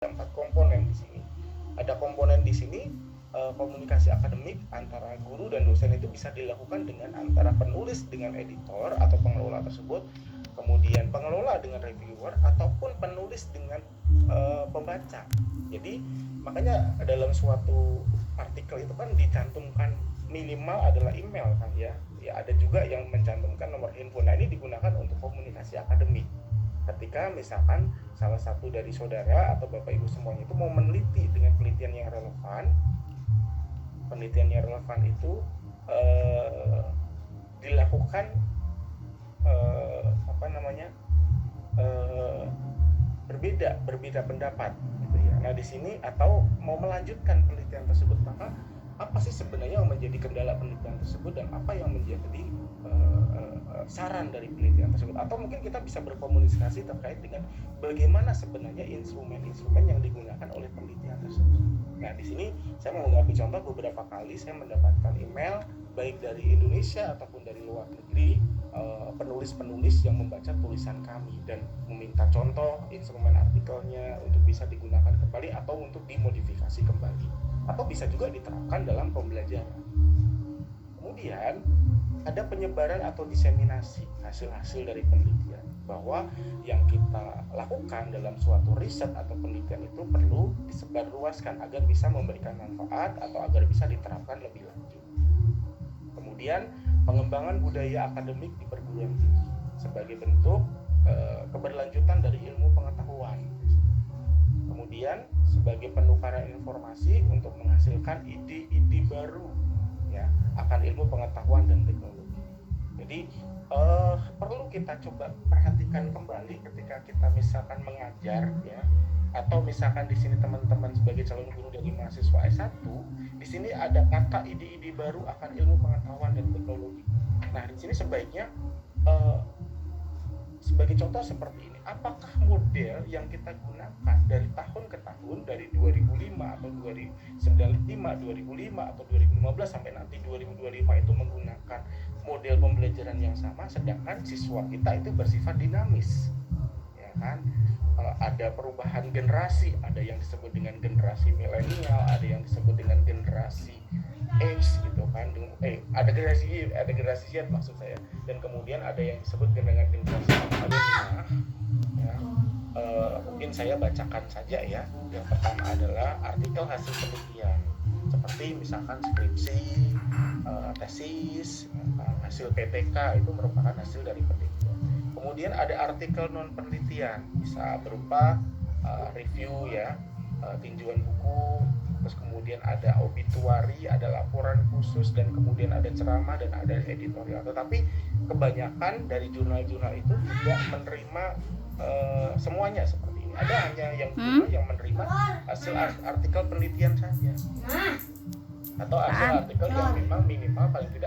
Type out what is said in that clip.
4 komponen di sini. Ada komponen di sini komunikasi akademik antara guru dan dosen itu bisa dilakukan dengan antara penulis dengan editor atau pengelola tersebut, kemudian pengelola dengan reviewer, ataupun penulis dengan pembaca. Jadi makanya dalam suatu artikel itu kan dicantumkan minimal adalah email kan ya. Ya ada juga yang mencantumkan nomor handphone. Nah ini digunakan untuk komunikasi akademik. Ketika misalkan salah satu dari saudara atau bapak ibu semuanya itu mau meneliti dengan penelitian yang relevan, itu dilakukan berbeda pendapat gitu ya. Nah di sini atau mau melanjutkan penelitian tersebut, maka apa sih sebenarnya yang menjadi kendala penelitian tersebut dan apa yang menjadi saran dari penelitian tersebut, atau mungkin kita bisa berkomunikasi terkait dengan bagaimana sebenarnya instrumen-instrumen yang digunakan oleh penelitian tersebut. Nah di sini saya mau mengambil contoh beberapa kali saya mendapatkan email baik dari Indonesia ataupun dari luar negeri, penulis-penulis yang membaca tulisan kami dan meminta contoh instrumen artikelnya untuk bisa digunakan kembali atau untuk dimodifikasi kembali, atau bisa juga diterapkan dalam pembelajaran. Kemudian ada penyebaran atau diseminasi hasil-hasil dari penelitian, bahwa yang kita lakukan dalam suatu riset atau penelitian itu perlu disebarluaskan agar bisa memberikan manfaat atau agar bisa diterapkan lebih lanjut. Kemudian pengembangan budaya akademik di perguruan tinggi sebagai bentuk keberlanjutan dari ilmu pengetahuan. Kemudian sebagai penukaran informasi untuk menghasilkan ide-ide baru ya akan ilmu pengetahuan dan teknologi. Jadi perlu kita coba perhatikan kembali ketika kita misalkan mengajar ya, atau misalkan di sini teman-teman sebagai calon guru dari mahasiswa S1, di sini ada kata ide-ide baru akan ilmu pengetahuan dan teknologi. Nah, di sini sebaiknya sebagai contoh seperti ini, apakah model yang kita gunakan dari tahun ke tahun, dari 2005 atau 2005 atau 2015 sampai nanti 2025 itu menggunakan model pembelajaran yang sama, sedangkan siswa kita itu bersifat dinamis ya kan. Ada perubahan generasi, ada yang disebut dengan generasi milenial, ada yang disebut dengan generasi X gitu kan, ada generasi Z maksud saya, dan kemudian ada yang disebut dengan generasi akademia ya. Mungkin saya bacakan saja ya. Yang pertama adalah artikel hasil penelitian seperti misalkan skripsi, tesis, hasil PPK itu merupakan hasil dari penelitian. Kemudian ada artikel non penelitian, bisa berupa review ya, tinjauan buku, terus kemudian ada obituari, ada laporan khusus, dan kemudian ada ceramah dan ada editorial. Tetapi kebanyakan dari jurnal-jurnal itu tidak menerima semuanya seperti ini. Ada hanya yang yang menerima hasil artikel penelitian saja, atau hasil artikel yang memang minimal paling tidak